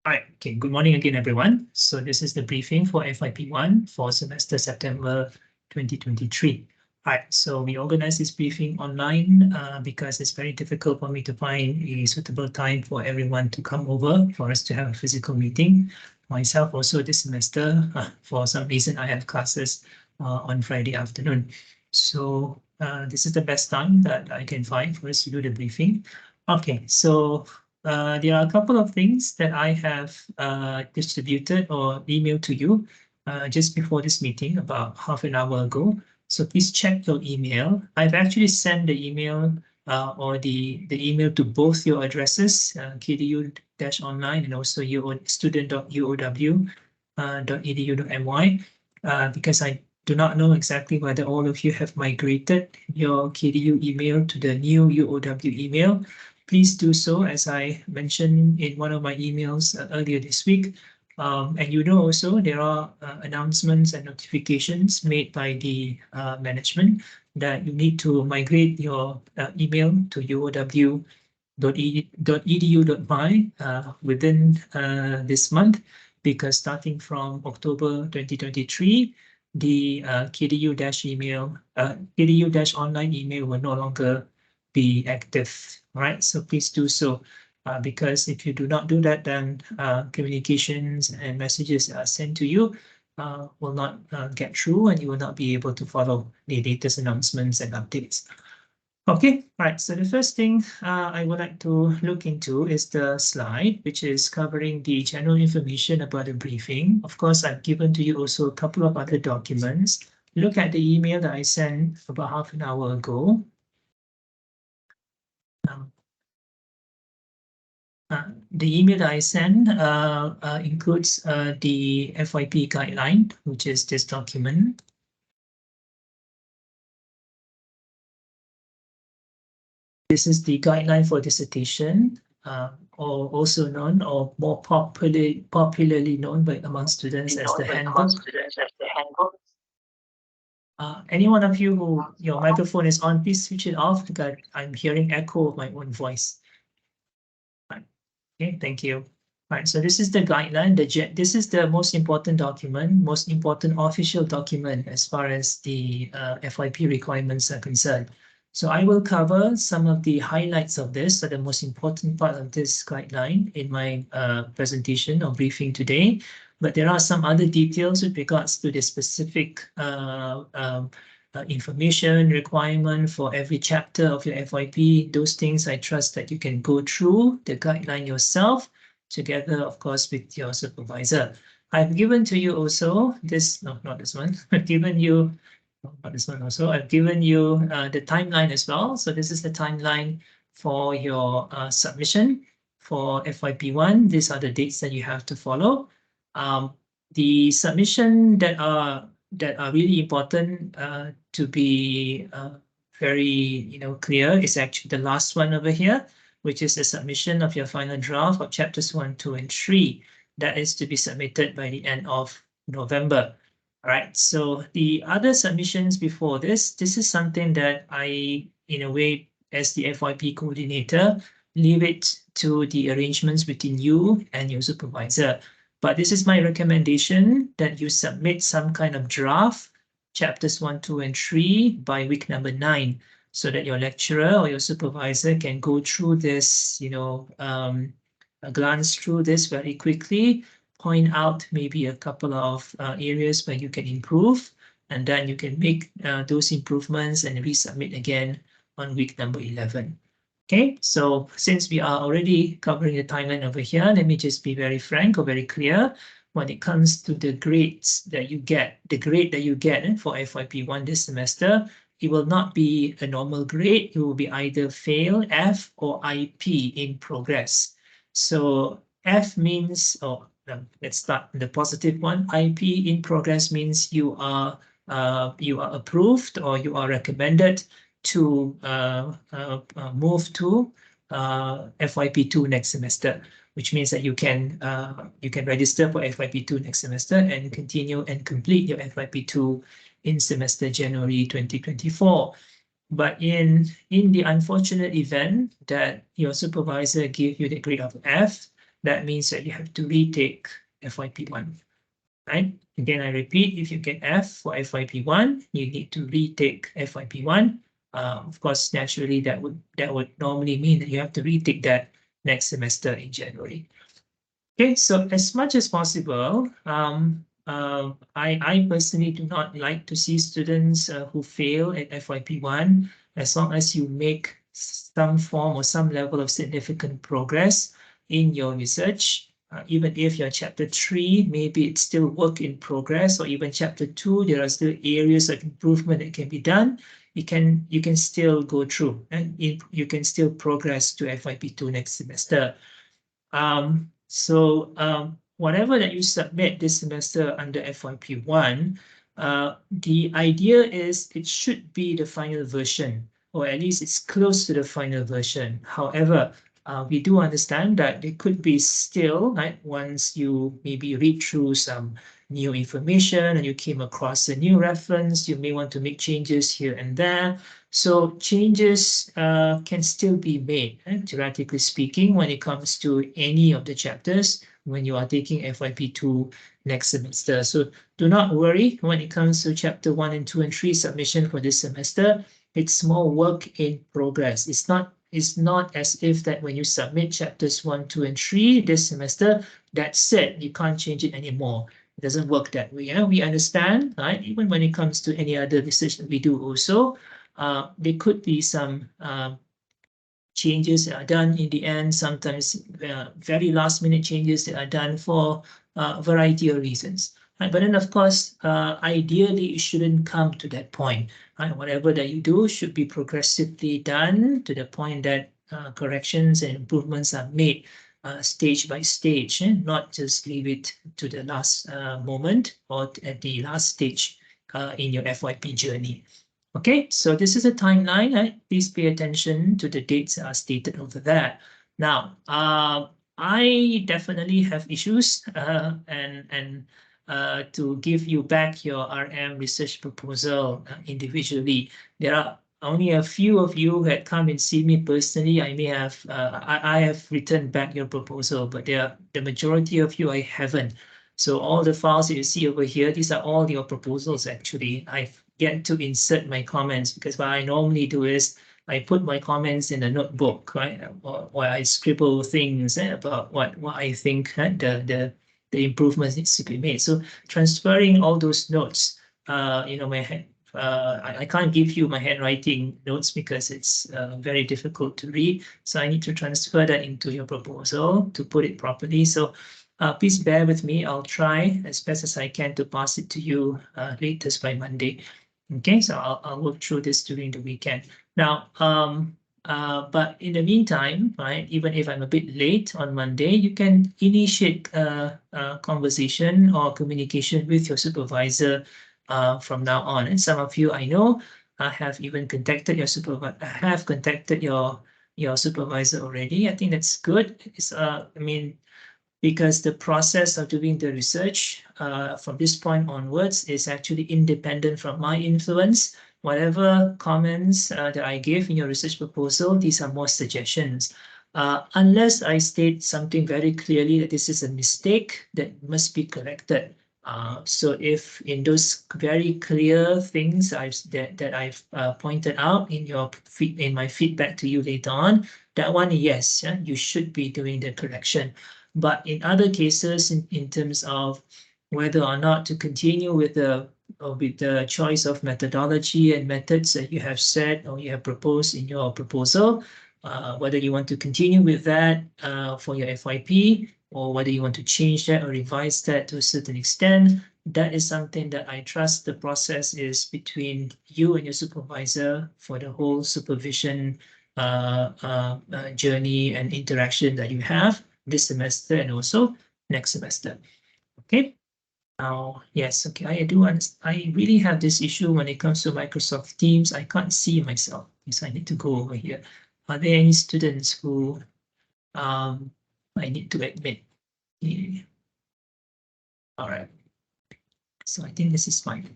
All right, okay, good morning again, everyone. So this is the briefing for FYP1 for semester September 2023. All right, so we organized this briefing online because it's very difficult for me to find a suitable time for everyone to come over for us to have a physical meeting. Myself also this semester, for some reason, I have classes on Friday afternoon. So this is the best time that I can find for us to do the briefing. Okay, so there are a couple of things that I have distributed or emailed to you just before this meeting about half an hour ago. So please check your email. I've actually sent the email or the email to both your addresses, KDU-online and also student.uow.edu.my, because I do not know exactly whether all of you have migrated your KDU email to the new UOW email. Please do so, as I mentioned in one of my emails earlier this week. And you know also there are announcements and notifications made by the management that you need to migrate your email to uow.edu.my within this month, because starting from October 2023, the KDU-online email will no longer be active. All right, so please do so. Because if you do not do that, then communications and messages are sent to you will not get through, and you will not be able to follow the latest announcements and updates. Okay, right. So the first thing I would like to look into is the slide, which is covering the general information about the briefing. Of course, I've given to you also a couple of other documents. Look at the email that I sent about half an hour ago. The email that I sent includes the FYP guideline, which is this document. This is the guideline for dissertation, or also known, or more popularly known by among students as the handbook. Any one of you who your microphone is on, please switch it off because I'm hearing echo of my own voice. Right. Okay, thank you. Right, so this is the guideline. This is the most important document, most important official document as far as the FYP requirements are concerned. So I will cover some of the highlights of this, so the most important part of this guideline in my presentation or briefing today. But there are some other details with regards to the specific information requirement for every chapter of your FYP. Those things I trust that you can go through the guideline yourself, together, of course, with your supervisor. I've given to you also this, no, not this one. I've given you, not this one also. I've given you the timeline as well. So this is the timeline for your submission for FYP1. These are the dates that you have to follow. The submission that are really important to be very clear is actually the last one over here, which is the submission of your final draft of chapters 1, 2, and 3. That is to be submitted by the end of November. All right, so the other submissions before this is something that I, in a way, as the FYP coordinator, leave it to the arrangements between you and your supervisor. But this is my recommendation that you submit some kind of draft, chapters 1, 2, and 3 by week number 9, so that your lecturer or your supervisor can go through this, glance through this very quickly, point out maybe a couple of areas where you can improve, and then you can make those improvements and resubmit again on week number 11. Okay, so since we are already covering the timeline over here, let me just be very frank or very clear. When it comes to the grades that you get, the grade that you get for FYP1 this semester, it will not be a normal grade. It will be either fail, F, or IP in progress. So F means, let's start the positive one. IP in progress means you are approved or you are recommended to move to FYP2 next semester, which means that you can register for FYP2 next semester and continue and complete your FYP2 in semester January 2024. But in the unfortunate event that your supervisor gave you the grade of F, that means that you have to retake FYP1, right? Again, I repeat, if you get F for FYP1, you need to retake FYP1. Of course, naturally, that would normally mean that you have to retake that next semester in January. Okay, so as much as possible, I personally do not like to see students who fail at FYP1, as long as you make some form or some level of significant progress in your research. Even if you're chapter 3, maybe it's still work in progress, or even chapter 2, there are still areas of improvement that can be done. You can still go through, and you can still progress to FYP2 next semester. Whatever that you submit this semester under FYP1, the idea is it should be the final version, or at least it's close to the final version. However, we do understand that there could be still, right, once you maybe read through some new information and you came across a new reference, you may want to make changes here and there. So changes can still be made, theoretically speaking, when it comes to any of the chapters when you are taking FYP2 next semester. So do not worry when it comes to chapter 1 and 2 and 3 submission for this semester. It's more work in progress. It's not as if that when you submit chapters 1, 2, and 3 this semester, that's it. You can't change it anymore. It doesn't work that way. Yeah? We understand, right? Even when it comes to any other research that we do also, there could be some changes that are done in the end, sometimes very last minute changes that are done for a variety of reasons. Right? But then, of course, ideally, it shouldn't come to that point. Right? Whatever that you do should be progressively done to the point that corrections and improvements are made stage by stage, not just leave it to the last moment or at the last stage in your FYP journey. Okay, so this is a timeline. Right? Please pay attention to the dates that are stated over there. Now, I definitely have issues and to give you back your RM research proposal individually. There are only a few of you who had come and see me personally. I may have I have returned back your proposal, but the majority of you I haven't. So all the files that you see over here, these are all your proposals actually. I've get to insert my comments, because what I normally do is I put my comments in a notebook, right? Or I scribble things about what I think the improvements needs to be made. So transferring all those notes, my head. I can't give you my handwriting notes because it's very difficult to read. So I need to transfer that into your proposal to put it properly. So please bear with me. I'll try as best as I can to pass it to you latest by Monday. Okay, so I'll work through this during the weekend. Now, but in the meantime, right, even if I'm a bit late on Monday, you can initiate a conversation or communication with your supervisor from now on. And some of you I know have even contacted your supervisor, have contacted your supervisor already. I think that's good. It's because the process of doing the research from this point onwards is actually independent from my influence. Whatever comments that I give in your research proposal, these are more suggestions. Unless I state something very clearly that this is a mistake that must be corrected. So if in those very clear things that I've pointed out in my feedback to you later on, that one, yes, you should be doing the correction. But in other cases, in terms of whether or not to continue with the choice of methodology and methods that you have set or you have proposed in your proposal, whether you want to continue with that for your FYP, or whether you want to change that or revise that to a certain extent, that is something that I trust the process is between you and your supervisor for the whole supervision journey and interaction that you have this semester and also next semester. Okay. Now, yes, okay, I do understand. I really have this issue when it comes to Microsoft Teams. I can't see myself, so I need to go over here. Are there any students who I need to admit? Yeah. All right. So I think this is fine.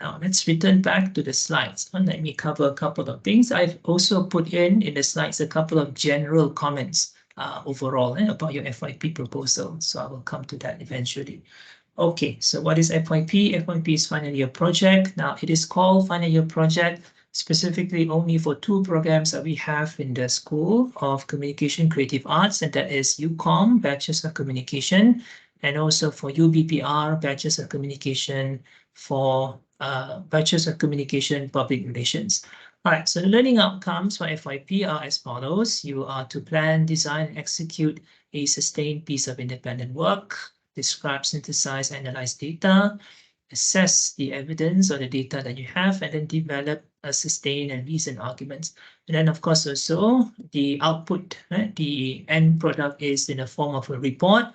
Now let's return back to the slides. And let me cover a couple of things. I've also put in the slides a couple of general comments. overall about your FYP proposal. So I will come to that eventually. Okay, so what is FYP? FYP is final year project. Now it is called final year project specifically only for two programs that we have in the School of Communication Creative Arts, and that is UCOM, Bachelors of Communication, and also for UBPR, Bachelors of Communication for Bachelors of Communication Public Relations. All right, so the learning outcomes for FYP are as follows. You are to plan, design, and execute a sustained piece of independent work, describe, synthesize, analyze data, assess the evidence or the data that you have, and then develop a sustained and reasoned arguments. And then, of course, also the output, right? The end product is in the form of a report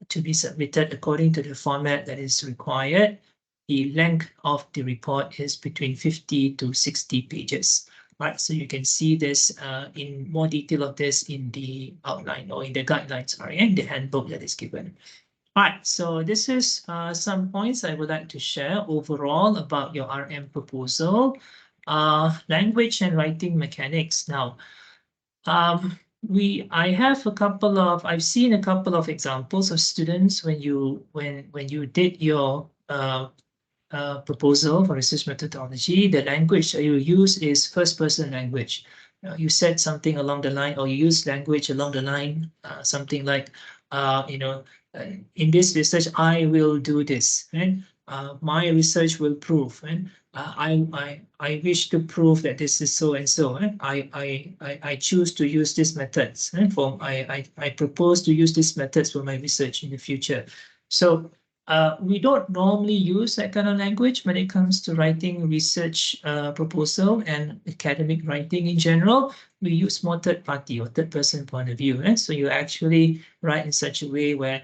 to be submitted according to the format that is required. The length of the report is between 50 to 60 pages. Right, so you can see this in more detail of this in the outline or in the guidelines, sorry, and the handbook that is given. All right, so this is some points I would like to share overall about your RM proposal. Language and writing mechanics. Now, I've seen a couple of examples of students when you did your proposal for research methodology, the language that you use is first-person language. You said something along the line, or you use language along the line, something like, in this research, I will do this, right? My research will prove, right? I wish to prove that this is so and so. Right? I choose to use these methods. Right? I propose to use these methods for my research in the future. So we don't normally use that kind of language when it comes to writing research proposal and academic writing in general. We use more third party or third person point of view. Right? So you actually write in such a way where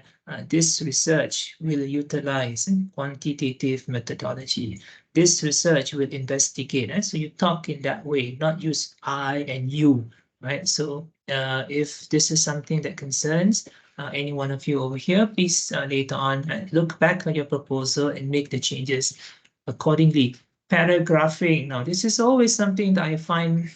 this research will utilize quantitative methodology. This research will investigate. Right? So you talk in that way, not use I and you. Right? So if this is something that concerns any one of you over here, please later on look back on your proposal and make the changes accordingly. Paragraphing. Now, this is always something that I find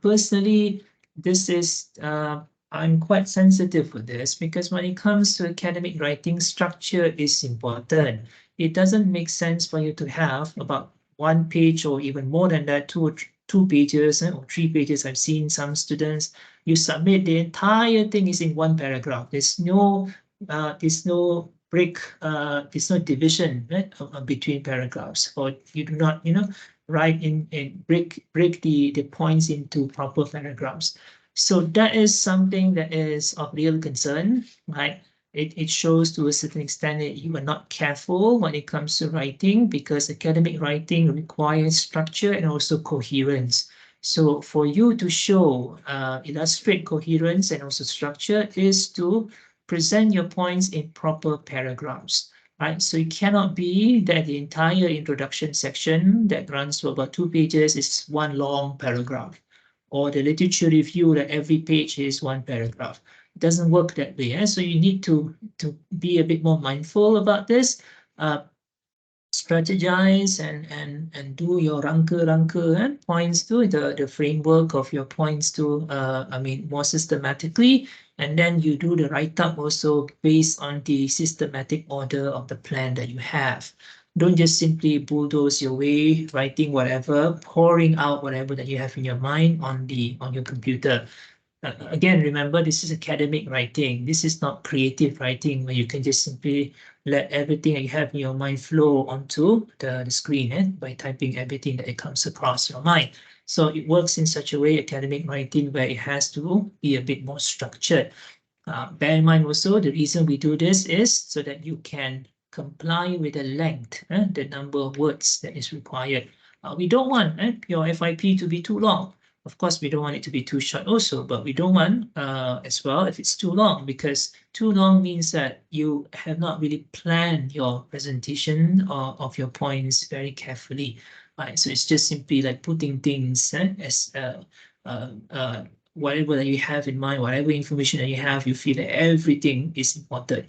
personally, this is, I'm quite sensitive with this because when it comes to academic writing, structure is important. It doesn't make sense for you to have about 1 page or even more than that, two pages or 3 pages. I've seen some students, you submit the entire thing is in 1 paragraph. There's no break, there's no division, right, between paragraphs, or you do not, write in and break the points into proper paragraphs. So that is something that is of real concern, right? It shows to a certain extent that you are not careful when it comes to writing, because academic writing requires structure and also coherence. So for you to show, illustrate coherence and also structure is to present your points in proper paragraphs, right? So it cannot be that the entire introduction section that runs for about 2 pages is 1 long paragraph, or the literature review that every page is 1 paragraph. It doesn't work that way. So you need to be a bit more mindful about this. Strategize and do your rangka points to the framework of your points to more systematically, and then you do the write-up also based on the systematic order of the plan that you have. Don't just simply bulldoze your way, writing whatever, pouring out whatever that you have in your mind on your computer. Again, remember, this is academic writing. This is not creative writing where you can just simply let everything that you have in your mind flow onto the screen by typing everything that it comes across your mind. So it works in such a way, academic writing, where it has to be a bit more structured. Bear in mind also, the reason we do this is so that you can comply with the length, the number of words that is required. We don't want your FYP to be too long. Of course, we don't want it to be too short also, but we don't want as well if it's too long, because too long means that you have not really planned your presentation of your points very carefully. Right? So it's just simply like putting things as whatever that you have in mind, whatever information that you have, you feel that everything is important.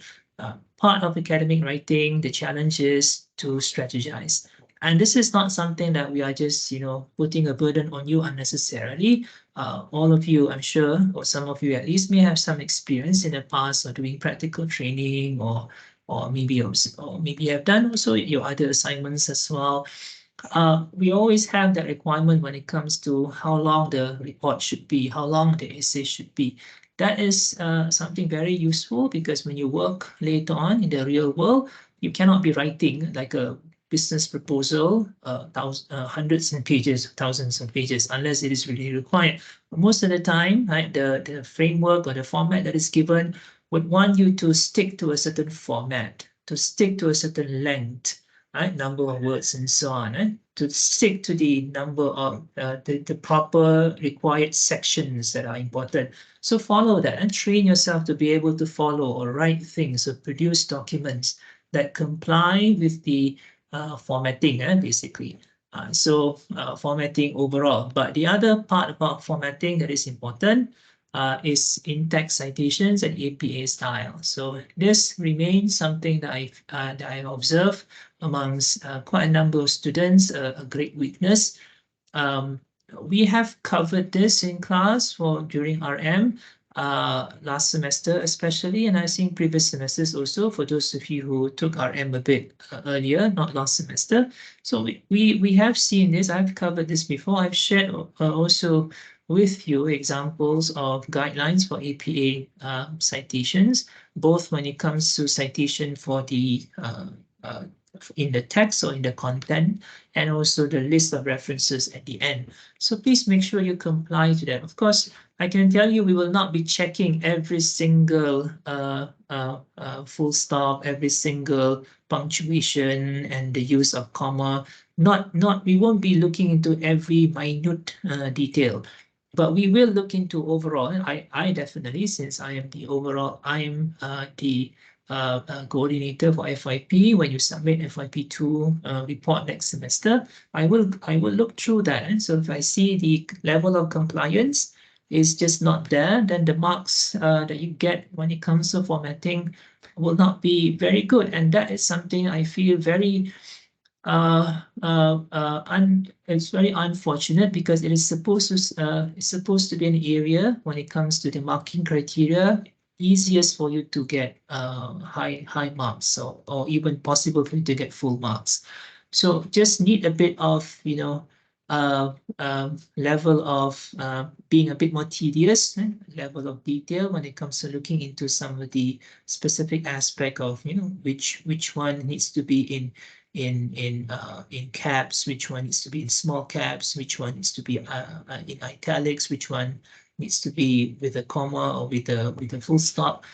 Part of academic writing, the challenge is to strategize. And this is not something that we are just, putting a burden on you unnecessarily. All of you, I'm sure, or some of you at least, may have some experience in the past or doing practical training, or maybe you have done also your other assignments as well. We always have that requirement when it comes to how long the report should be, how long the essay should be. That is something very useful, because when you work later on in the real world, you cannot be writing like a business proposal, hundreds of pages, thousands of pages, unless it is really required. But most of the time, right, the framework or the format that is given would want you to stick to a certain format, to stick to a certain length, right, number of words and so on, to stick to the number of the proper required sections that are important. So follow that and train yourself to be able to follow or write things or produce documents that comply with the formatting, basically. So formatting overall. But the other part about formatting that is important is in-text citations and APA style. So this remains something that I observe amongst quite a number of students, a great weakness. We have covered this in class during RM last semester especially, and I've seen previous semesters also, for those of you who took RM a bit earlier, not last semester. So we have seen this. I've covered this before. I've shared also with you examples of guidelines for APA citations, both when it comes to citation for the in the text or in the content, and also the list of references at the end. So please make sure you comply to that. Of course, I can tell you we will not be checking every single full stop, every single punctuation and the use of comma. We won't be looking into every minute detail, but we will look into overall. I definitely, since I am the coordinator for FYP. When you submit FYP2 report next semester, I will look through that. And so if I see the level of compliance is just not there, then the marks that you get when it comes to formatting will not be very good. And that is something I feel very it's very unfortunate, because it is supposed to be an area, when it comes to the marking criteria, easiest for you to get high marks, or even possible for you to get full marks. So just need a bit of level of being a bit more tedious, level of detail when it comes to looking into some of the specific aspect of which one needs to be in caps, which one needs to be in small caps, which one needs to be in italics, which one needs to be with a comma or with a full stop.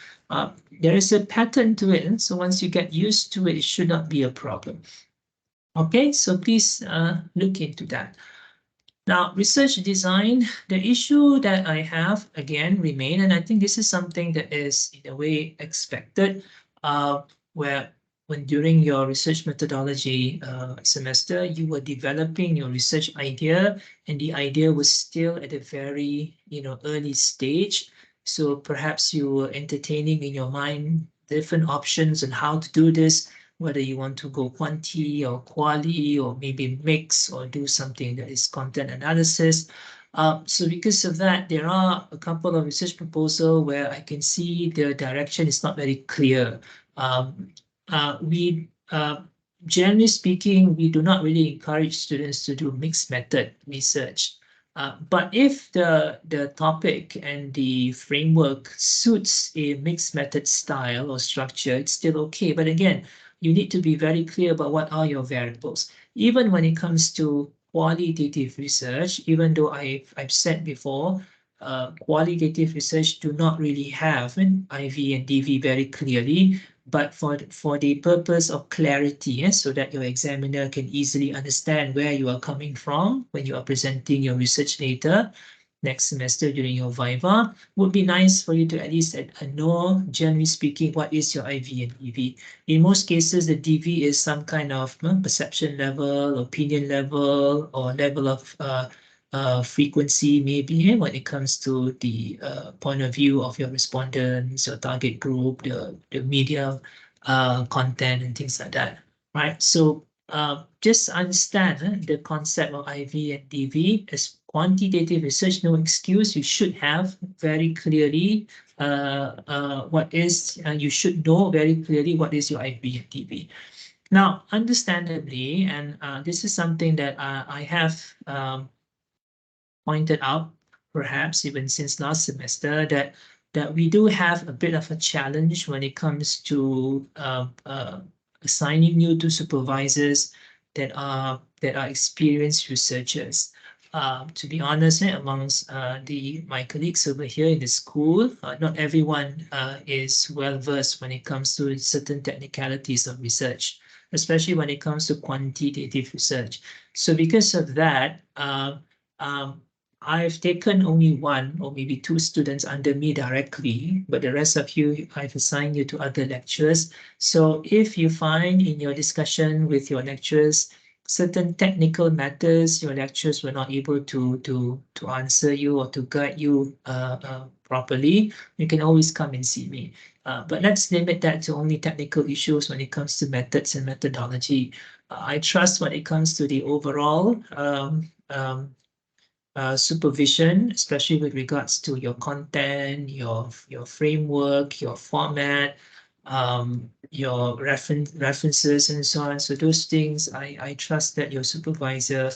There is a pattern to it, so once you get used to it, it should not be a problem. Okay, so please look into that. Now, research design, the issue that I have again remain, and I think this is something that is in a way expected, where when during your research methodology semester, you were developing your research idea, and the idea was still at a very early stage. So perhaps you were entertaining in your mind different options on how to do this, whether you want to go quanti or quali, or maybe mix, or do something that is content analysis. So because of that, there are a couple of research proposals where I can see the direction is not very clear. Generally speaking, we do not really encourage students to do mixed method research. But if the topic and the framework suits a mixed method style or structure, it's still okay. But again, you need to be very clear about what are your variables. Even when it comes to qualitative research, even though I've said before, qualitative research do not really have an IV and DV very clearly, but for the purpose of clarity, so that your examiner can easily understand where you are coming from when you are presenting your research data next semester during your viva, would be nice for you to at least know, generally speaking, what is your IV and DV. In most cases, the DV is some kind of perception level, opinion level, or level of frequency, maybe, when it comes to the point of view of your respondents, your target group, the media content, and things like that, right? So just understand the concept of IV and DV as quantitative research, no excuse. You should have very clearly what is, you should know very clearly what is your IV and DV. Now, understandably, and this is something that I have pointed out, perhaps even since last semester, that we do have a bit of a challenge when it comes to assigning you to supervisors that are experienced researchers. To be honest, amongst my colleagues over here in the school, not everyone is well versed when it comes to certain technicalities of research, especially when it comes to quantitative research. So because of that, um, I've taken only one or maybe two students under me directly, but the rest of you, I've assigned you to other lecturers. So if you find in your discussion with your lecturers certain technical matters your lecturers were not able to answer you or to guide you properly, you can always come and see me. But let's limit that to only technical issues when it comes to methods and methodology. I trust when it comes to the overall supervision, especially with regards to your content, your framework, your format, your references, and so on. So those things, I trust that your supervisor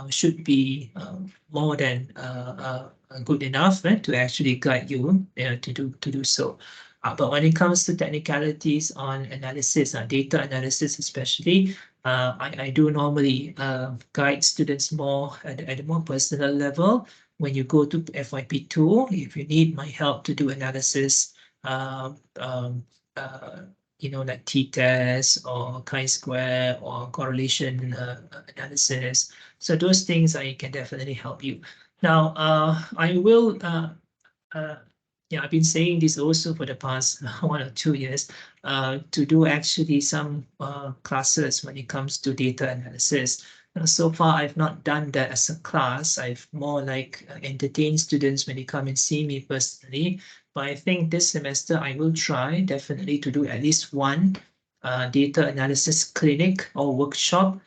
should be more than good enough to actually guide you to do so. But when it comes to technicalities on analysis, data analysis especially, I do normally guide students more at a more personal level. When you go to FYP2, if you need my help to do analysis, um, um, uh, like t-test or chi-square or correlation analysis. So those things I can definitely help you. Now, I will yeah, I've been saying this also for the past 1 or 2 years, to do actually some classes when it comes to data analysis. So far, I've not done that as a class. I've more like entertained students when they come and see me personally. But I think this semester I will try definitely to do at least one data analysis clinic or workshop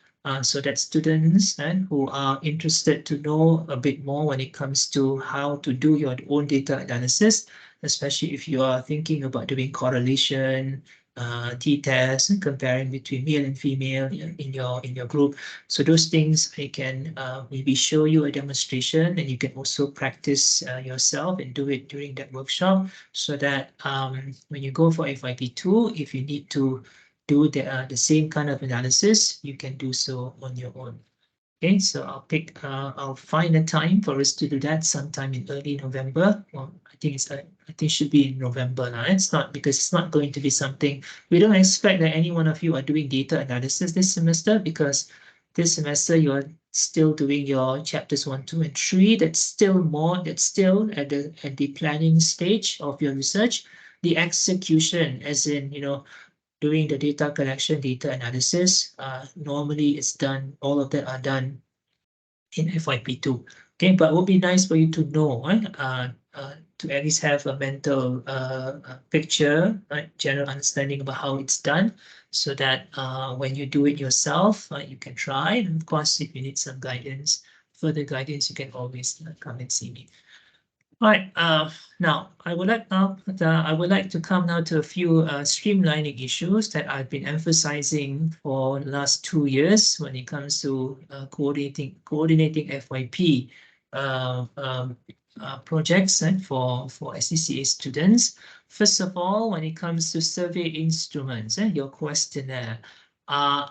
so that students who are interested to know a bit more when it comes to how to do your own data analysis, especially if you are thinking about doing correlation, t-tests, and comparing between male and female in your group. So those things I can maybe show you a demonstration, and you can also practice yourself and do it during that workshop, so that when you go for FYP2, if you need to do the same kind of analysis, you can do so on your own. Okay, so I'll find a time for us to do that sometime in early November. Well, I think it should be in November now. It's not, because it's not going to be something, we don't expect that any one of you are doing data analysis this semester, because this semester you're still doing your chapters 1, 2, and 3. That's still at the planning stage of your research. The execution, as in, doing the data collection, data analysis, normally it's done, all of that are done in FYP2. Okay, but it would be nice for you to know, to at least have a mental picture, right, general understanding about how it's done, so that when you do it yourself, you can try. And of course, if you need some guidance, further guidance, you can always come and see me. Right. Now I would like to come now to a few streamlining issues that I've been emphasizing for the last 2 years when it comes to coordinating FYP projects for SCCA students. First of all, when it comes to survey instruments, your questionnaire, I've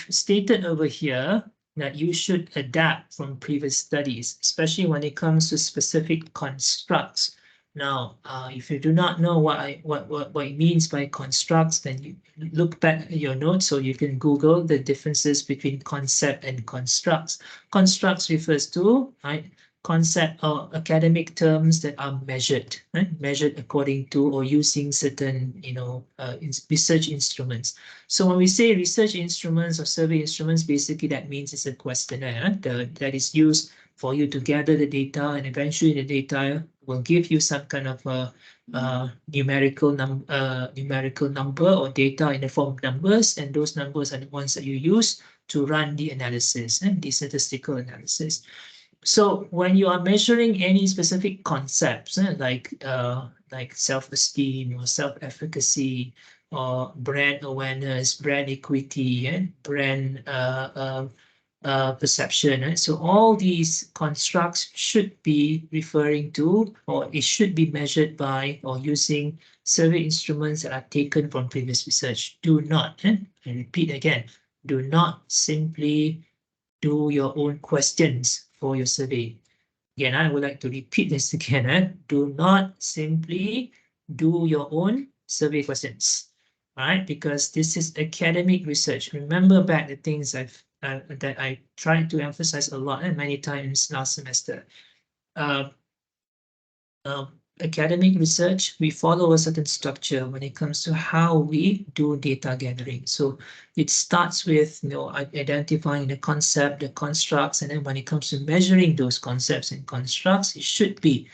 stated over here that you should adapt from previous studies, especially when it comes to specific constructs. Now, if you do not know what it means by constructs, then you look back at your notes, or you can Google the differences between concept and constructs. Constructs refers to, right, concept or academic terms that are measured, right? Measured according to or using certain, research instruments. So when we say research instruments or survey instruments, basically that means it's a questionnaire that is used for you to gather the data, and eventually the data will give you some kind of numerical number or data in the form of numbers, and those numbers are the ones that you use to run the analysis and the statistical analysis. So when you are measuring any specific concepts, like self-esteem or self-efficacy or brand awareness, brand equity, and brand perception, right? So all these constructs should be referring to, or it should be measured by, or using survey instruments that are taken from previous research. Do not, and repeat again, do not simply do your own questions for your survey. Again, I would like to repeat this again. Do not simply do your own survey questions, right? Because this is academic research. Remember back the things that I tried to emphasize a lot and many times last semester. Academic research, we follow a certain structure when it comes to how we do data gathering. So it starts with, identifying the concept, the constructs, and then when it comes to measuring those concepts and constructs, it should be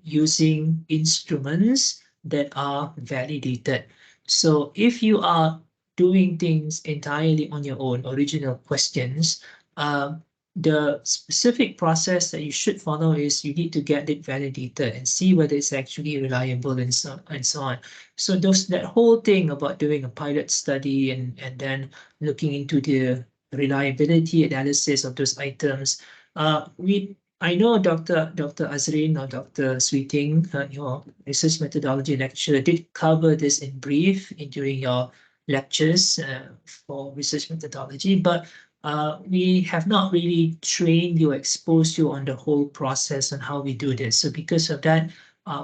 using instruments that are validated. So if you are doing things entirely on your own, original questions, the specific process that you should follow is you need to get it validated and see whether it's actually reliable and so on. So that whole thing about doing a pilot study and then looking into the reliability analysis of those items. I know Dr. Azrin or Dr. Sweeting, your research methodology lecturer, did cover this in brief during your lectures for research methodology, but we have not really trained you, exposed you on the whole process and how we do this. So because of that,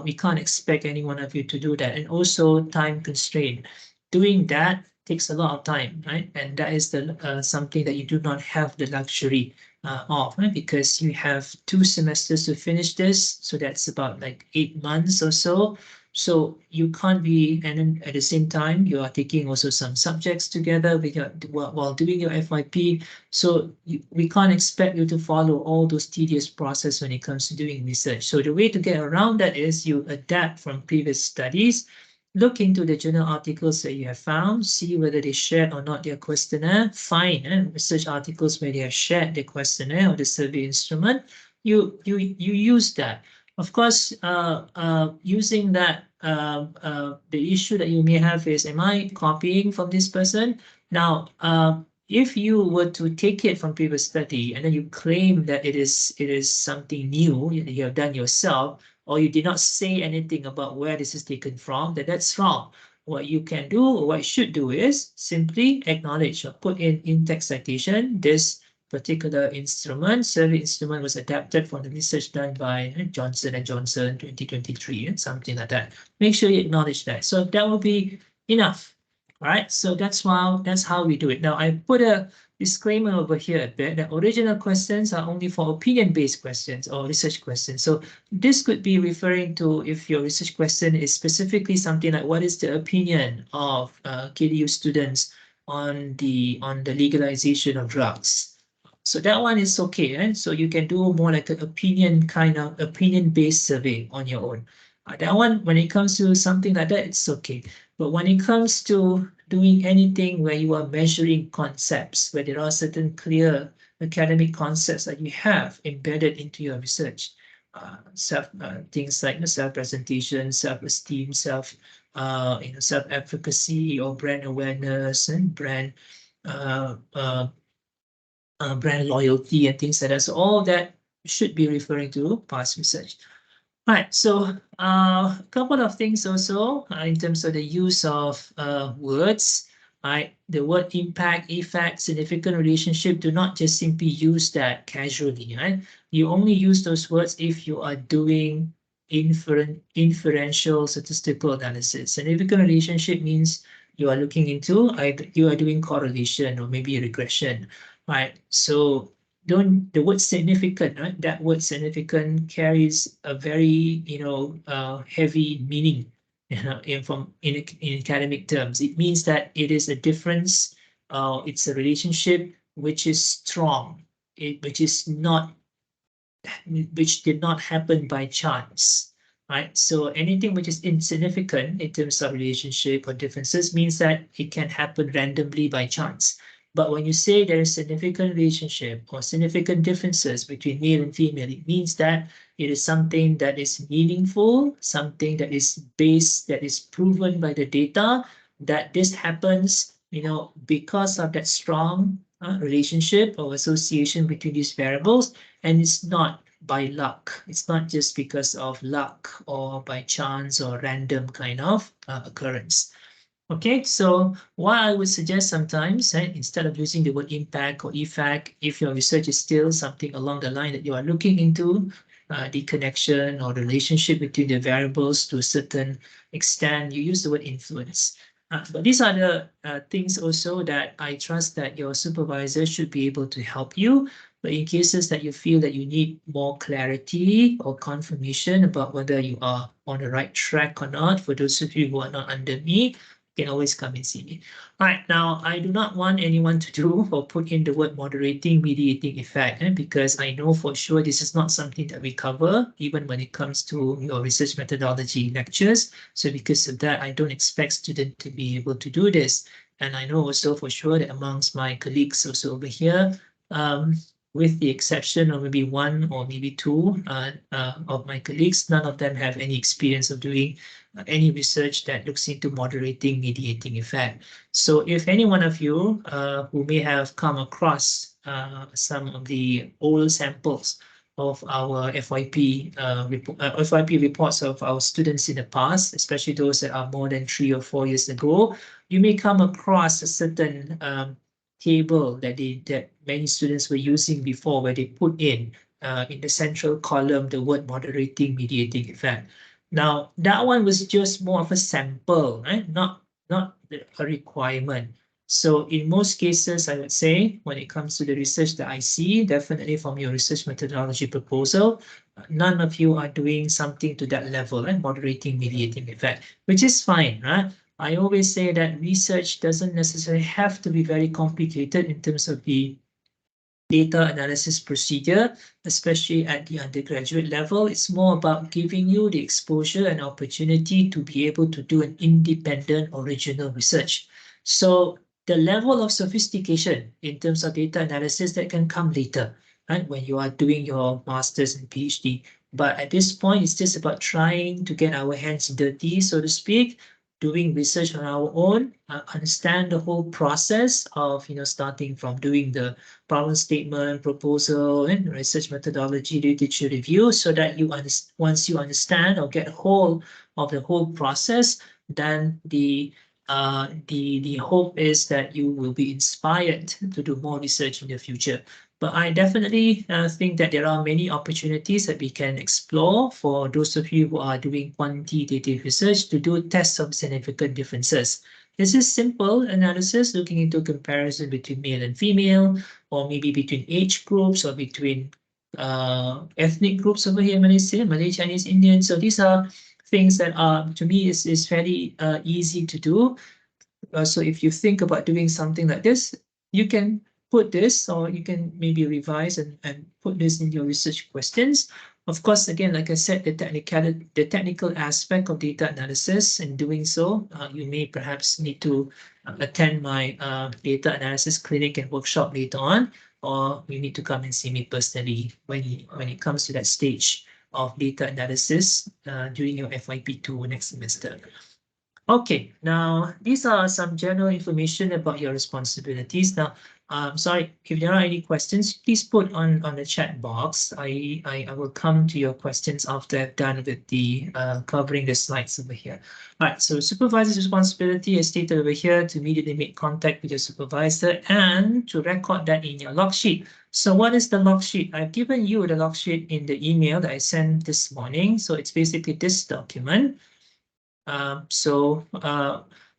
we can't expect any one of you to do that. And also time constraint. Doing that takes a lot of time, right? And that is the something that you do not have the luxury of, right? Because you have 2 semesters to finish this. So that's about like 8 months or so. So you can't be, and then at the same time, you are taking also some subjects together while doing your FYP. So we can't expect you to follow all those tedious process when it comes to doing research. So the way to get around that is you adapt from previous studies, look into the journal articles that you have found, see whether they shared or not their questionnaire, find research articles where they have shared the questionnaire or the survey instrument. You use that. Of course, using that, the issue that you may have is, am I copying from this person? Now, if you were to take it from previous study and then you claim that it is something new that you have done yourself, or you did not say anything about where this is taken from, then that's wrong. What you can do, or what you should do, is simply acknowledge or put in text citation, this particular survey instrument was adapted from the research done by Johnson & Johnson 2023 and something like that. Make sure you acknowledge that. So that will be enough. All right, so that's how we do it. Now I put a disclaimer over here a bit that original questions are only for opinion-based questions or research questions. So this could be referring to, if your research question is specifically something like, what is the opinion of KDU students on the legalization of drugs? So that one is okay, right? So you can do more like an opinion-based survey on your own. That one, when it comes to something like that, it's okay. But when it comes to doing anything where you are measuring concepts, where there are certain clear academic concepts that you have embedded into your research, things like self-presentation, self-esteem, self-efficacy, or brand awareness and brand loyalty and things like that. So all that should be referring to past research. All right, so a couple of things also in terms of the use of words. Right, the word impact, effect, significant relationship, do not just simply use that casually. Right, you only use those words if you are doing inferential statistical analysis. Significant relationship means you are looking into, you are doing correlation or maybe regression. Right, so the word significant, right? That word significant carries a very, heavy meaning, in academic terms. It means that it is a difference, it's a relationship which is strong, which did not happen by chance. right? So anything which is insignificant in terms of relationship or differences means that it can happen randomly by chance. But when you say there is significant relationship or significant differences between male and female, it means that it is something that is meaningful, something that is based, that is proven by the data, that this happens, because of that strong relationship or association between these variables, and it's not by luck. It's not just because of luck or by chance or random kind of occurrence. Okay, so what I would suggest sometimes, instead of using the word impact or effect, if your research is still something along the line that you are looking into, the connection or the relationship between the variables to a certain extent, you use the word influence. But these are the things also that I trust that your supervisor should be able to help you. But in cases that you feel that you need more clarity or confirmation about whether you are on the right track or not, for those of you who are not under me, you can always come and see me. All right, now I do not want anyone to do or put in the word moderating, mediating effect, because I know for sure this is not something that we cover, even when it comes to your research methodology lectures. So because of that, I don't expect students to be able to do this. And I know also for sure that amongst my colleagues also over here, with the exception of maybe one or maybe two of my colleagues, none of them have any experience of doing any research that looks into moderating, mediating effect. So if any one of you who may have come across some of the old samples of our FYP reports of our students in the past, especially those that are more than 3 or 4 years ago, you may come across a certain table that many students were using before, where they put in the central column the word moderating, mediating effect. Now, that one was just more of a sample, right? Not a requirement. So in most cases, I would say, when it comes to the research that I see, definitely from your research methodology proposal, none of you are doing something to that level, right? Moderating, mediating effect, which is fine, right? I always say that research doesn't necessarily have to be very complicated in terms of the data analysis procedure, especially at the undergraduate level. It's more about giving you the exposure and opportunity to be able to do an independent original research. So the level of sophistication in terms of data analysis that can come later, right? When you are doing your master's and PhD. But at this point, it's just about trying to get our hands dirty, so to speak, doing research on our own, understand the whole process of, starting from doing the problem statement, proposal, and research methodology, literature review, so that once you understand or get hold of the whole process, then the hope is that you will be inspired to do more research in the future. But I definitely think that there are many opportunities that we can explore for those of you who are doing quantitative research to do tests of significant differences. This is simple analysis looking into comparison between male and female, or maybe between age groups, or between ethnic groups over here in Malaysia, Malay, Chinese, Indian. So these are things that are, to me, is fairly easy to do. So if you think about doing something like this, you can put this, or you can maybe revise and put this in your research questions. Of course, again, like I said, the technical aspect of data analysis, in doing so, you may perhaps need to attend my data analysis clinic and workshop later on, or you need to come and see me personally when it comes to that stage of data analysis during your FYP2 next semester. Okay, now these are some general information about your responsibilities. Now, sorry, if there are any questions, please put on the chat box. I will come to your questions after I've done with the covering the slides over here. All right, so supervisor's responsibility is stated over here to immediately make contact with your supervisor and to record that in your log sheet. So what is the log sheet? I've given you the log sheet in the email that I sent this morning. So it's basically this document.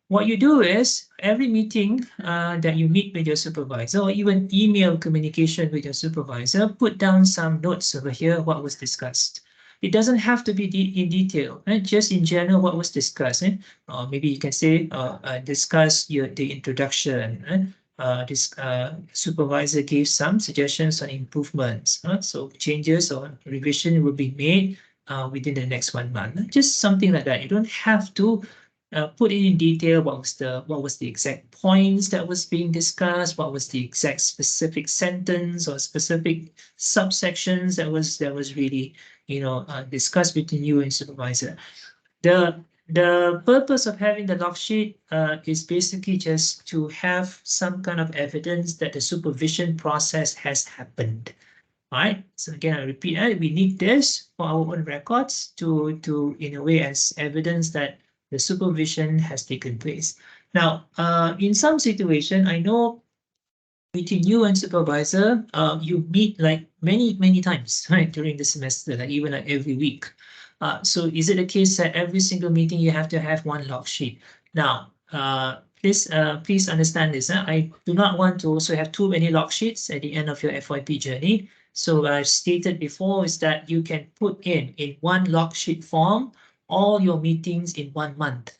What you do is every meeting that you meet with your supervisor, or even email communication with your supervisor, put down some notes over here, what was discussed. It doesn't have to be in detail, right? Just in general, what was discussed. Or maybe you can say, discuss the introduction. This supervisor gave some suggestions on improvements. So changes or revision will be made within the next 1 month. Just something like that. You don't have to put in detail what was the exact points that was being discussed, what was the exact specific sentence or specific subsections that was really discussed between you and supervisor. The purpose of having the log sheet is basically just to have some kind of evidence that the supervision process has happened. Right. So again, I repeat, we need this for our own records to in a way as evidence that the supervision has taken place. Now, in some situation, I know between you and supervisor, you meet like many times, right, during the semester, like even like every week. So is it the case that every single meeting you have to have one log sheet? Now, please understand this. I do not want to also have too many log sheets at the end of your FYP journey. So what I've stated before is that you can put in one log sheet form all your meetings in 1 month.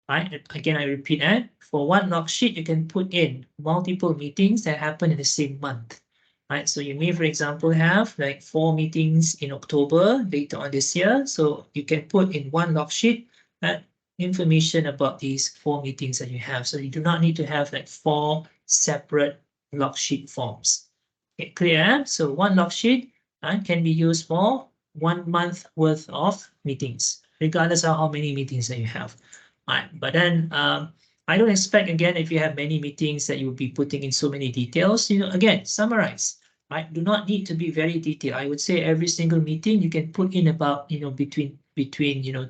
Right? Again, I repeat that. For one log sheet, you can put in multiple meetings that happen in the same month. Right? So you may, for example, have like 4 meetings in October later on this year. So you can put in one log sheet that information about these 4 meetings that you have. So you do not need to have like 4 separate log sheet forms. Okay, clear? So one log sheet can be used for 1 month worth of meetings, regardless of how many meetings that you have. Right, but then I don't expect, again, if you have many meetings that you will be putting in so many details. Again, summarize. Right, do not need to be very detailed. I would say every single meeting you can put in about between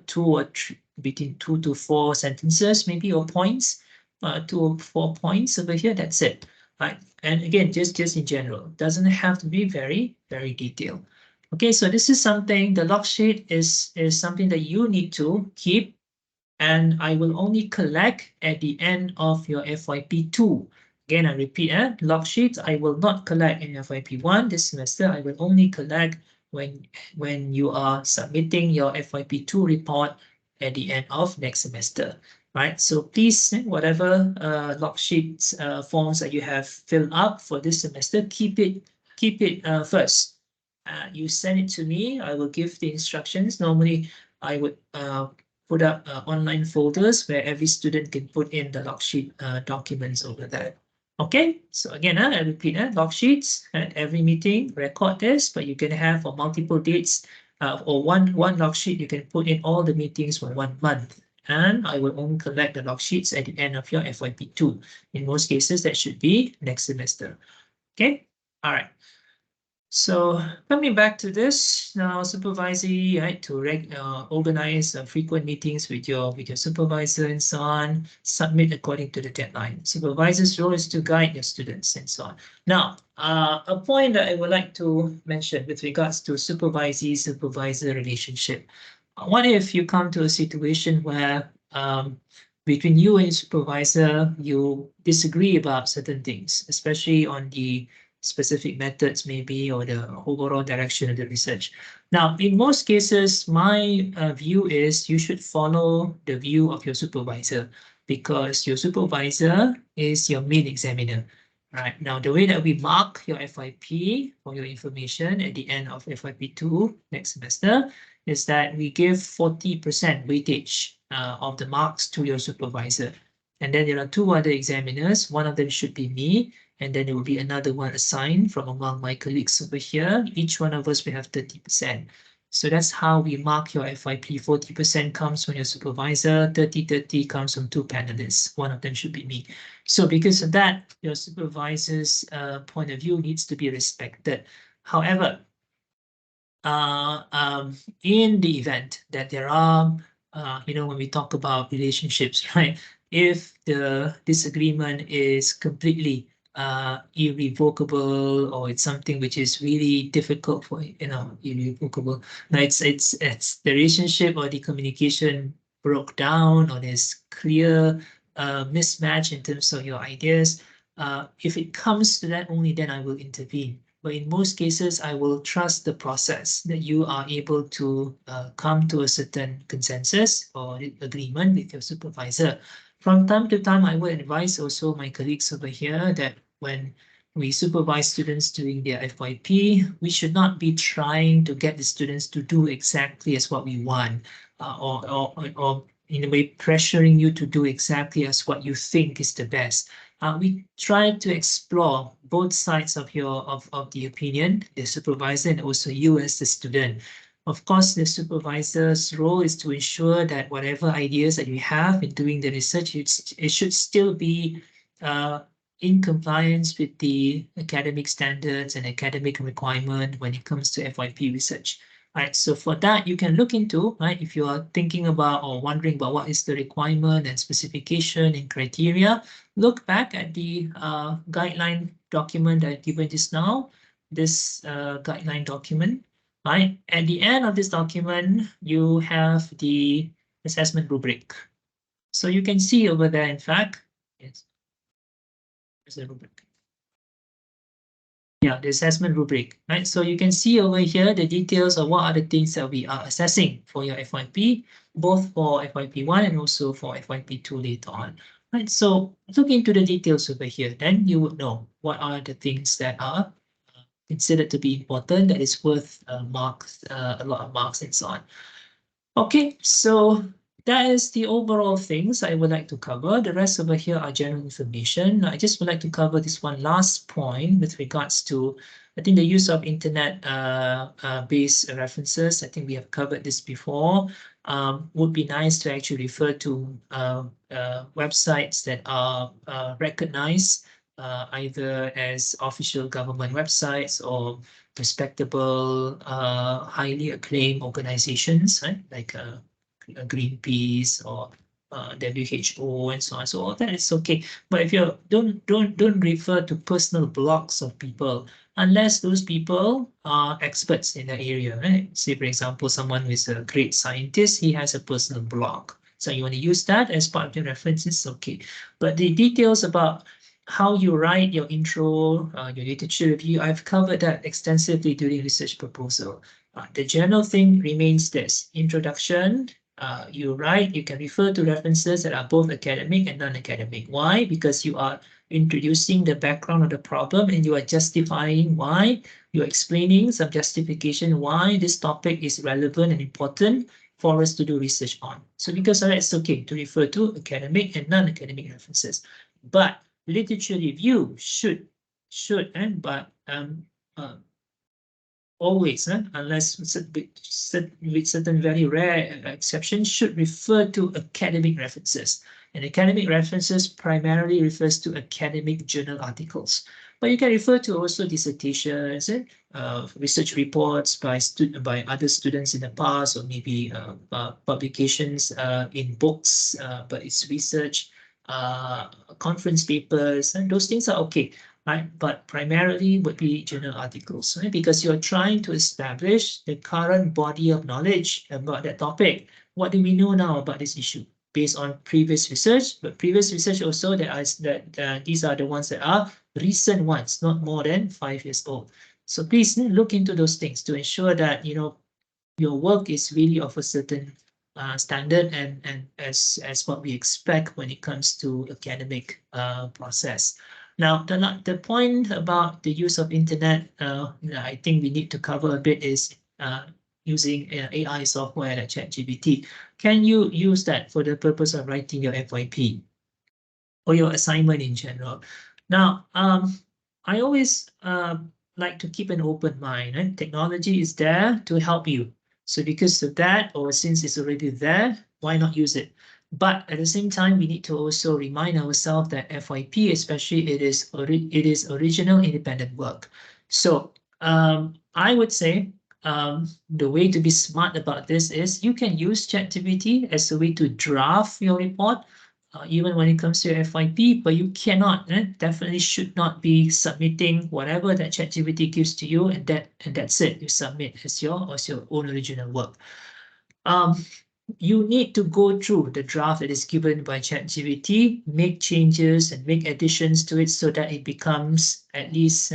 2 to 4 sentences, maybe, or points, 2 or 4 points over here. That's it. Right, and again, just in general, doesn't have to be very detailed. Okay, so this is something. The log sheet is something that you need to keep. And I will only collect at the end of your FYP2. Again, I repeat, log sheets I will not collect in FYP1 this semester. I will only collect when you are submitting your FYP2 report at the end of next semester. Right? So please, whatever log sheets forms that you have filled up for this semester, keep it first. You send it to me. I will give the instructions. Normally, I would put up online folders where every student can put in the log sheet documents over there. Okay, so again, I repeat, log sheets at every meeting, record this, but you can have for multiple dates or one log sheet, you can put in all the meetings for 1 month. And I will only collect the log sheets at the end of your FYP2. In most cases, that should be next semester. Okay, all right. So coming back to this now, supervisor, right, to organize frequent meetings with your supervisor and so on, submit according to the deadline. Supervisor's role is to guide your students and so on. Now, a point that I would like to mention with regards to supervisor relationship. What if you come to a situation where between you and your supervisor, you disagree about certain things, especially on the specific methods maybe, or the overall direction of the research. Now, in most cases, my view is you should follow the view of your supervisor, because your supervisor is your main examiner. Right, now the way that we mark your FYP for your information at the end of FYP2 next semester is that we give 40% weightage of the marks to your supervisor. And then there are 2 other examiners. One of them should be me, and then there will be another one assigned from among my colleagues over here. Each one of us will have 30%. So that's how we mark your FYP. 40% comes from your supervisor, 30 comes from 2 panelists. One of them should be me. So because of that, your supervisor's point of view needs to be respected. However, in the event that there are, when we talk about relationships, right? If the disagreement is completely irrevocable, or it's something which is really difficult for irrevocable. Now it's the relationship or the communication broke down, or there's clear mismatch in terms of your ideas. If it comes to that, only then I will intervene. But in most cases, I will trust the process that you are able to come to a certain consensus or agreement with your supervisor. From time to time, I will advise also my colleagues over here that when we supervise students doing their FYP, we should not be trying to get the students to do exactly as what we want, or in a way pressuring you to do exactly as what you think is the best. We try to explore both sides of the opinion, the supervisor and also you as the student. Of course, the supervisor's role is to ensure that whatever ideas that you have in doing the research, it should still be in compliance with the academic standards and academic requirement when it comes to FYP research. Right, so for that, you can look into, right, if you are thinking about or wondering about what is the requirement and specification and criteria, look back at the guideline document that I've given just now, this guideline document, right? At the end of this document, you have the assessment rubric. So you can see over there, in fact, yes, there's a rubric. Yeah, the assessment rubric, right? So you can see over here the details of what are the things that we are assessing for your FYP, both for FYP1 and also for FYP2 later on, right? So look into the details over here, then you would know what are the things that are considered to be important, that is worth marks, a lot of marks and so on. Okay, so that is the overall things I would like to cover. The rest over here are general information. I just would like to cover this one last point with regards to, I think, the use of internet based references. I think we have covered this before. Would be nice to actually refer to websites that are recognized either as official government websites or respectable, highly acclaimed organizations, right? Like Greenpeace or WHO and so on. So all that is okay. But if you don't refer to personal blogs of people unless those people are experts in the area, right? Say, for example, someone who is a great scientist, he has a personal blog. So you want to use that as part of your references, okay. But the details about how you write your intro, your literature review, I've covered that extensively during research proposal. The general thing remains this: introduction, you write, you can refer to references that are both academic and non-academic. Why? Because you are introducing the background of the problem and you are justifying why, you're explaining some justification why this topic is relevant and important for us to do research on. So because of that, it's okay to refer to academic and non-academic references. But literature review should but always, unless with certain very rare exceptions, should refer to academic references. And academic references primarily refers to academic journal articles. But you can refer to also dissertations and research reports by other students in the past, or maybe publications in books, but it's research, conference papers, and those things are okay. Right? But primarily would be journal articles, right? Because you're trying to establish the current body of knowledge about that topic. What do we know now about this issue based on previous research? But previous research also these are the ones that are recent ones, not more than 5 years old. So please look into those things to ensure that your work is really of a certain standard and as what we expect when it comes to academic process. Now, the point about the use of internet, I think we need to cover a bit is using AI software like ChatGPT. Can you use that for the purpose of writing your FYP or your assignment in general? Now, I always like to keep an open mind. Right? Technology is there to help you. So because of that, or since it's already there, why not use it? But at the same time, we need to also remind ourselves that FYP, especially, it is original independent work. So I would say the way to be smart about this is you can use ChatGPT as a way to draft your report, even when it comes to your FYP, but you cannot, definitely should not be submitting whatever that ChatGPT gives to you, and that's it. You submit as your own original work. You need to go through the draft that is given by ChatGPT, make changes and make additions to it so that it becomes at least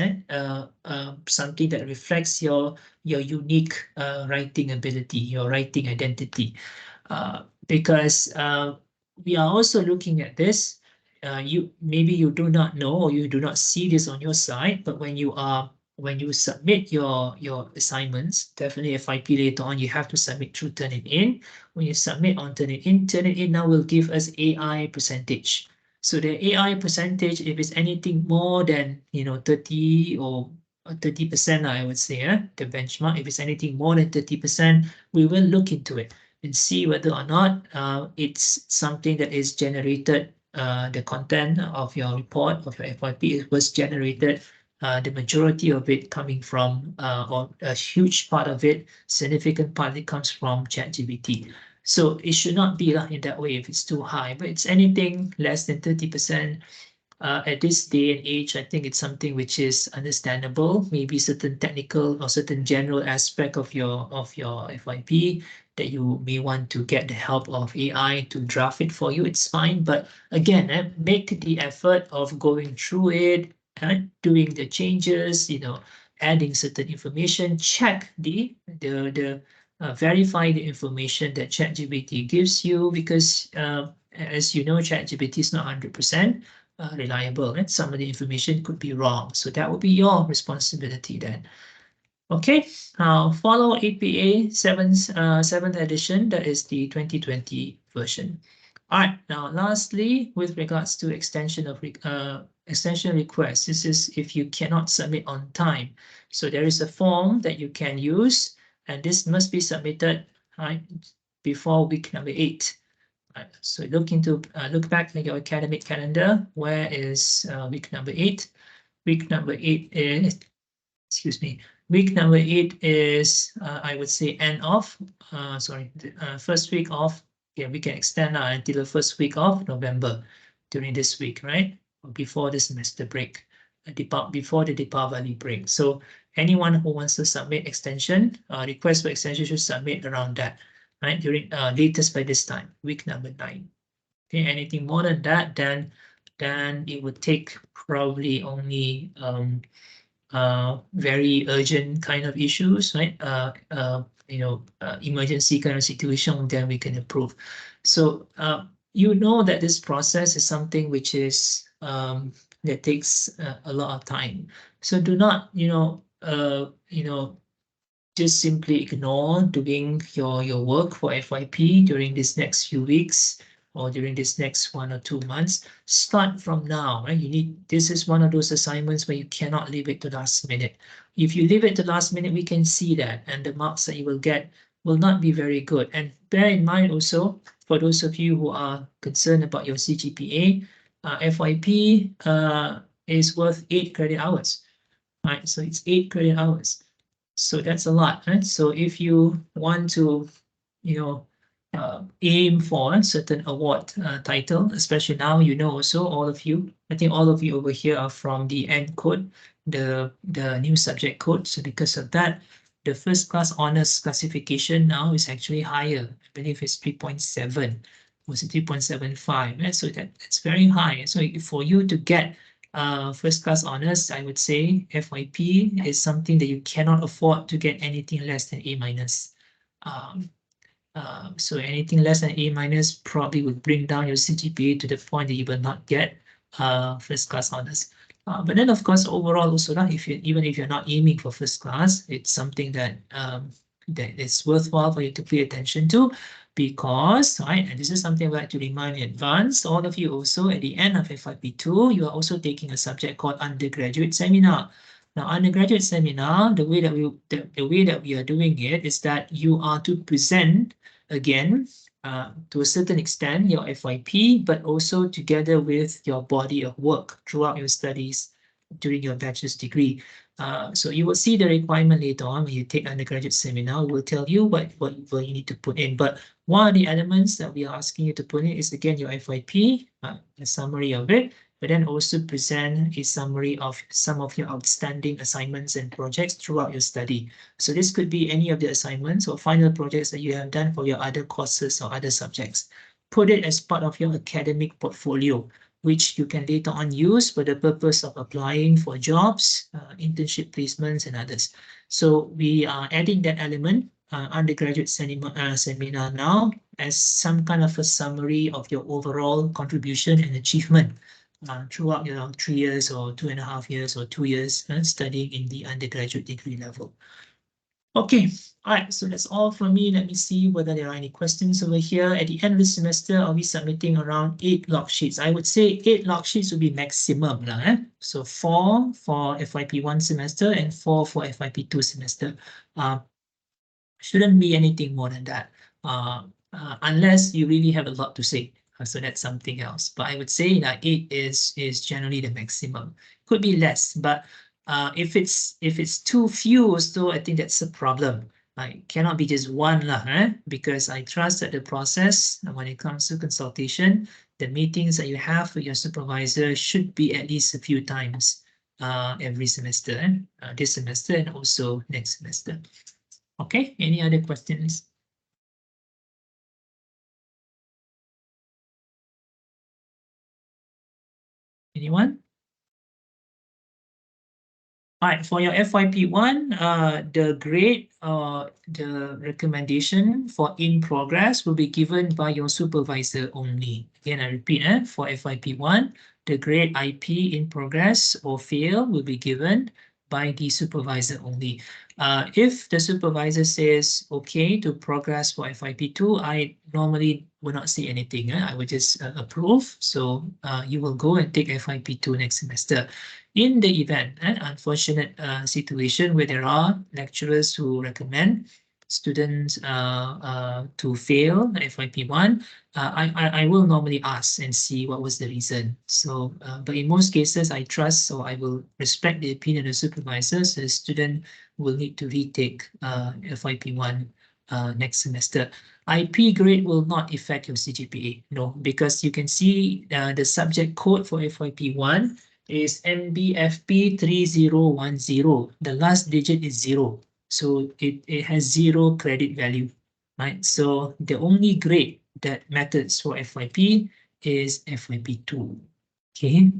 something that reflects your unique writing ability, your writing identity. Because we are also looking at this maybe you do not know or you do not see this on your side, but when you submit your assignments, definitely FYP later on, you have to submit through Turnitin. When you submit on Turnitin now will give us AI percentage. So the AI percentage, if it's anything more than 30 or 30%, I would say, the benchmark, if it's anything more than 30%, we will look into it and see whether or not it's something that is generated, the content of your report, of your FYP was generated, the majority of it coming from, or a huge part of it, significant part, it comes from ChatGPT. So it should not be in that way if it's too high, but it's anything less than 30%. At this day and age, I think it's something which is understandable. Maybe certain technical or certain general aspect of your FYP that you may want to get the help of AI to draft it for you. It's fine, but again, make the effort of going through it and doing the changes. Adding certain information. Check verify the information that ChatGPT gives you, because as you know, ChatGPT is not 100%. Reliable, and some of the information could be wrong. So that would be your responsibility then. Okay, follow APA 7th edition, that is the 2020 version. All right, now lastly, with regards to extension requests, this is if you cannot submit on time. So there is a form that you can use, and this must be submitted before week number 8. So look back at your academic calendar. Where is week number 8? Week number 8 is, week number 8 is, I would say, end of, first week of, we can extend until the first week of November during this week, right? Before the semester break, before the Deepavali break. So anyone who wants to submit extension, request for extension should submit around that. Right, during latest by this time, week number 9. Okay, anything more than that, then it would take probably only very urgent kind of issues, right? Emergency kind of situation, then we can approve. So that this process is something which is that takes a lot of time. So do not just simply ignore doing your work for FYP during these next few weeks or during this next 1 or 2 months. Start from now, right? This is one of those assignments where you cannot leave it to last minute. If you leave it to last minute, we can see that, and the marks that you will get will not be very good. And bear in mind also, for those of you who are concerned about your CGPA, FYP is worth 8 credit hours, right? So it's 8 credit hours. So that's a lot, right? So if you want to, aim for a certain award title, especially now, also all of you, I think all of you over here are from the N code, the new subject code. So because of that, the first class honors classification now is actually higher. I believe it's 3.7, was it 3.75? Right? So that's very high. So for you to get first class honors, I would say FYP is something that you cannot afford to get anything less than A minus. So anything less than A minus probably would bring down your CGPA to the point that you will not get first class honors. But then, of course, overall also, even if you're not aiming for first class, it's something that that is worthwhile for you to pay attention to, because, right, and this is something I'd like to remind in advance, all of you also, at the end of FYP2, you are also taking a subject called undergraduate seminar. Now, undergraduate seminar, the way that we are doing it is that you are to present, again, to a certain extent, your FYP, but also together with your body of work throughout your studies during your bachelor's degree. So you will see the requirement later on when you take undergraduate seminar. We'll tell you what you need to put in. But one of the elements that we are asking you to put in is, again, your FYP, a summary of it, but then also present a summary of some of your outstanding assignments and projects throughout your study. So this could be any of the assignments or final projects that you have done for your other courses or other subjects. Put it as part of your academic portfolio, which you can later on use for the purpose of applying for jobs, internship placements, and others. So we are adding that element, undergraduate seminar now, as some kind of a summary of your overall contribution and achievement throughout your 3 years or 2.5 years or 2 years studying in the undergraduate degree level. Okay, all right, so that's all from me. Let me see whether there are any questions over here. At the end of the semester, I'll be submitting around 8 log sheets. I would say 8 log sheets would be maximum. So 4 for FYP1 semester and 4 for FYP2 semester. Shouldn't be anything more than that, unless you really have a lot to say. So that's something else. But I would say that 8 is generally the maximum. Could be less, but if it's too few, so I think that's a problem. Like cannot be just one lah, because I trust that the process when it comes to consultation, the meetings that you have with your supervisor should be at least a few times every semester, this semester and also next semester. Okay, any other questions? Anyone? All right, for your FYP1, the grade the recommendation for in progress will be given by your supervisor only. Again, I repeat, for FYP1, the grade IP in progress or fail will be given by the supervisor only. If the supervisor says okay to progress for FYP2, I normally will not say anything. I would just approve. So you will go and take FYP2 next semester. In the event, an unfortunate situation where there are lecturers who recommend students to fail FYP1, I will normally ask and see what was the reason. So, but in most cases, I trust, so I will respect the opinion of the supervisors. The student will need to retake FYP1 next semester. IP grade will not affect your CGPA, no, because you can see the subject code for FYP1 is NBFP 3010. The last digit is 0. So it has 0 credit value, right? So the only grade that matters for FYP is FYP2. Okay,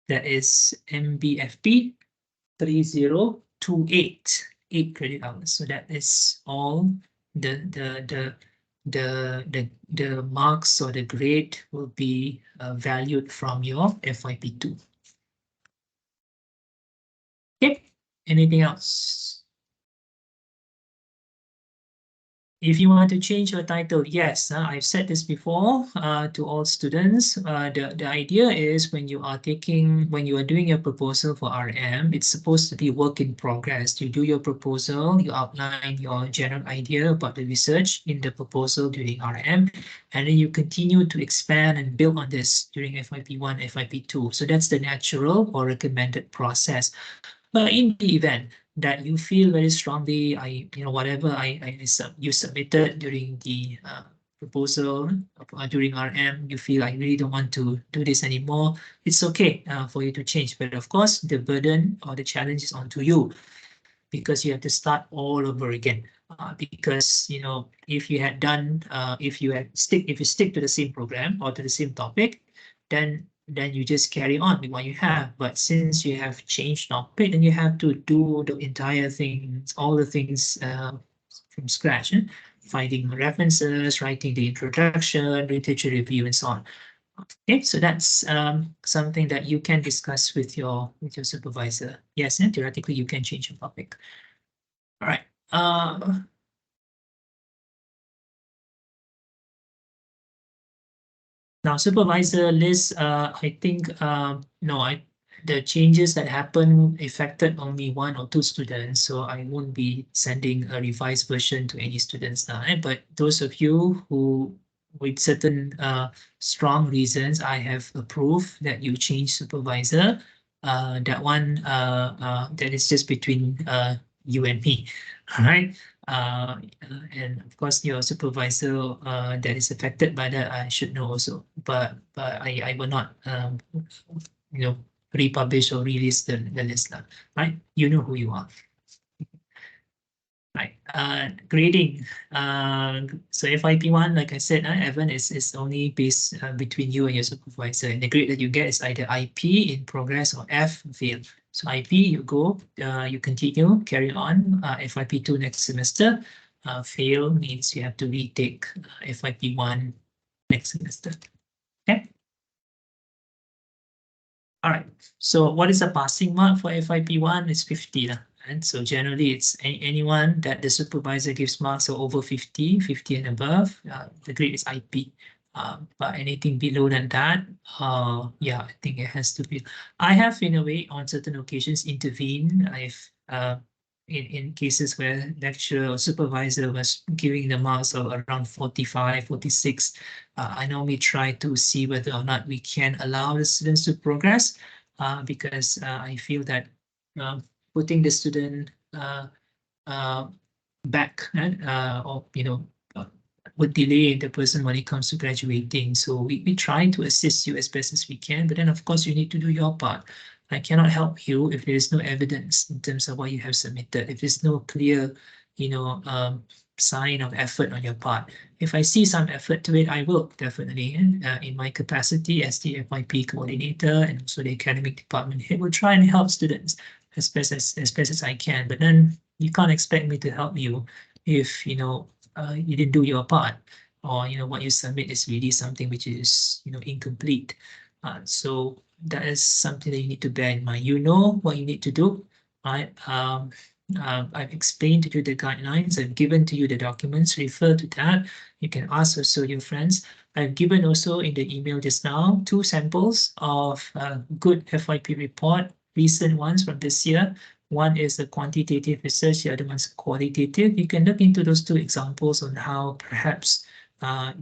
that is MBFP 3028, 8 credit hours. So that is all the marks or the grade will be valued from your FYP2. Okay, anything else? If you want to change your title, yes, I've said this before to all students. The idea is when you are doing your proposal for RM, it's supposed to be work in progress. You do your proposal, you outline your general idea about the research in the proposal during RM, and then you continue to expand and build on this during FYP1, FYP2. So that's the natural or recommended process. But in the event that you feel very strongly, whatever you submitted during the proposal during RM, you feel I really don't want to do this anymore, it's okay for you to change. But of course, the burden or the challenge is onto you because you have to start all over again. Because if you had done, if you stick to the same program or to the same topic, then you just carry on with what you have. But since you have changed topic, then you have to do the entire thing, all the things from scratch, finding references, writing the introduction, literature review, and so on. Okay, so that's something that you can discuss with your supervisor. Yes, and theoretically you can change your topic. All right. Now, supervisor list, I think, no, the changes that happened affected only 1 or 2 students, so I won't be sending a revised version to any students now. But those of you who, with certain strong reasons, I have approved that you change supervisor. That one, that is just between you and me, all right? And of course, your supervisor that is affected by that, I should know also. But I will not, republish or release the list, right? You know who you are. Right. Grading. So FYP1, like I said, Evan, is only based between you and your supervisor. And the grade that you get is either IP in progress or F fail. So IP, you go, you continue, carry on FYP2 next semester. fail means you have to retake FYP1 next semester. Okay. All right. So what is the passing mark for FYP1? It's 50. And so generally it's anyone that the supervisor gives marks of over 50 and above, the grade is IP. But anything below than that, yeah, I think it has to be. I have, in a way, on certain occasions intervened. I've in cases where lecturer or supervisor was giving the marks of around 45, 46, I normally try to see whether or not we can allow the students to progress, because I feel that putting the student back, or would delay the person when it comes to graduating. So we try to assist you as best as we can, but then of course you need to do your part. I cannot help you if there is no evidence in terms of what you have submitted, if there's no clear, sign of effort on your part. If I see some effort to it, I will definitely, in my capacity as the FYP coordinator and also the academic department head, will try and help students as best as I can. But then you can't expect me to help you if you didn't do your part, or what you submit is really something which is incomplete. So that is something that you need to bear in mind. You know what you need to do, right? I've explained to you the guidelines. I've given to you the documents. Refer to that. You can ask also your friends. I've given also in the email just now 2 samples of good FYP report, recent ones from this year. One is the quantitative research, the other one's qualitative. You can look into those 2 examples on how perhaps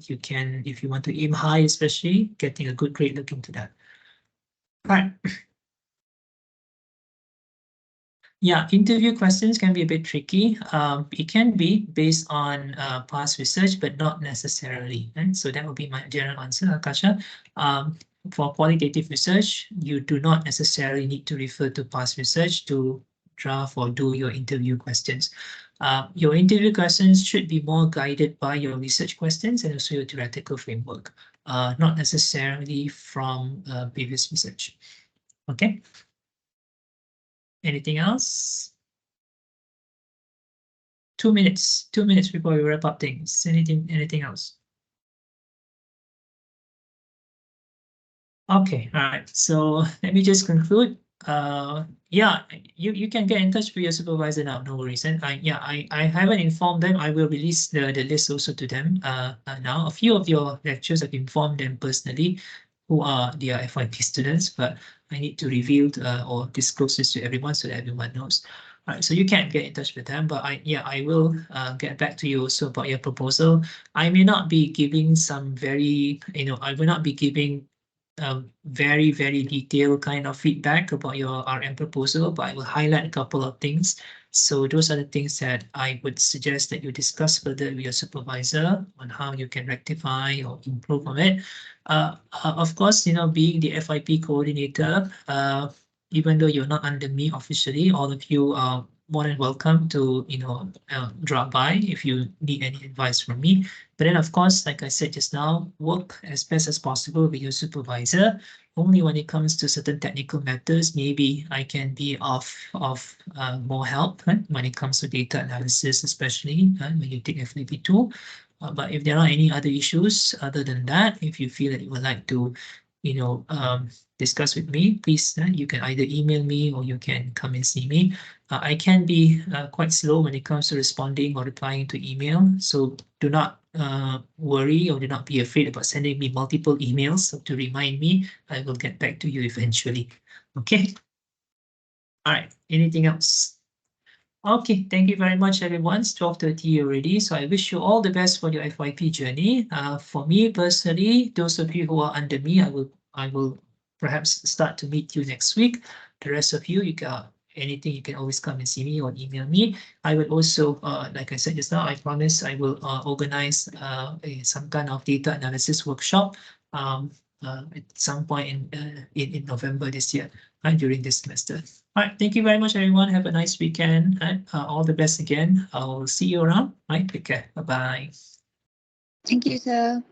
you can, if you want to aim high, especially getting a good grade, look into that. All right. Yeah, interview questions can be a bit tricky. It can be based on past research, but not necessarily. Right? So that would be my general answer, Akasha. For qualitative research, you do not necessarily need to refer to past research to draft or do your interview questions. Your interview questions should be more guided by your research questions and also your theoretical framework, not necessarily from previous research. Okay. Anything else? 2 minutes. 2 minutes before we wrap up things. Anything else? Okay, all right. So let me just conclude. Yeah, you can get in touch with your supervisor now, no worries. And I haven't informed them. I will release the list also to them now. A few of your lecturers have informed them personally who are their FYP students, but I need to reveal or disclose this to everyone so that everyone knows. All right, so you can get in touch with them, but I will get back to you also about your proposal. I may not be giving some very, I will not be giving very, very detailed kind of feedback about your RM proposal, but I will highlight a couple of things. So those are the things that I would suggest that you discuss further with your supervisor on how you can rectify or improve on it. Of course, being the FYP coordinator, even though you're not under me officially, all of you are more than welcome to, drop by if you need any advice from me. But then, of course, like I said just now, work as best as possible with your supervisor. Only when it comes to certain technical matters, maybe I can be of more help, right? When it comes to data analysis, especially when you take FYP2. But if there are any other issues other than that, if you feel that you would like to, discuss with me, please, you can either email me or you can come and see me. I can be quite slow when it comes to responding or replying to email. So do not worry or do not be afraid about sending me multiple emails to remind me. I will get back to you eventually. Okay. All right. Anything else? Okay, thank you very much, everyone. It's 12:30 already, so I wish you all the best for your FYP journey. For me personally, those of you who are under me, I will perhaps start to meet you next week. The rest of you, you got anything, you can always come and see me or email me. I will also, like I said just now, I promise I will organize some kind of data analysis workshop at some point in November this year, during this semester. All right, thank you very much, everyone. Have a nice weekend, and all the best again. I'll see you around. All right, take care. Bye-bye. Thank you, sir.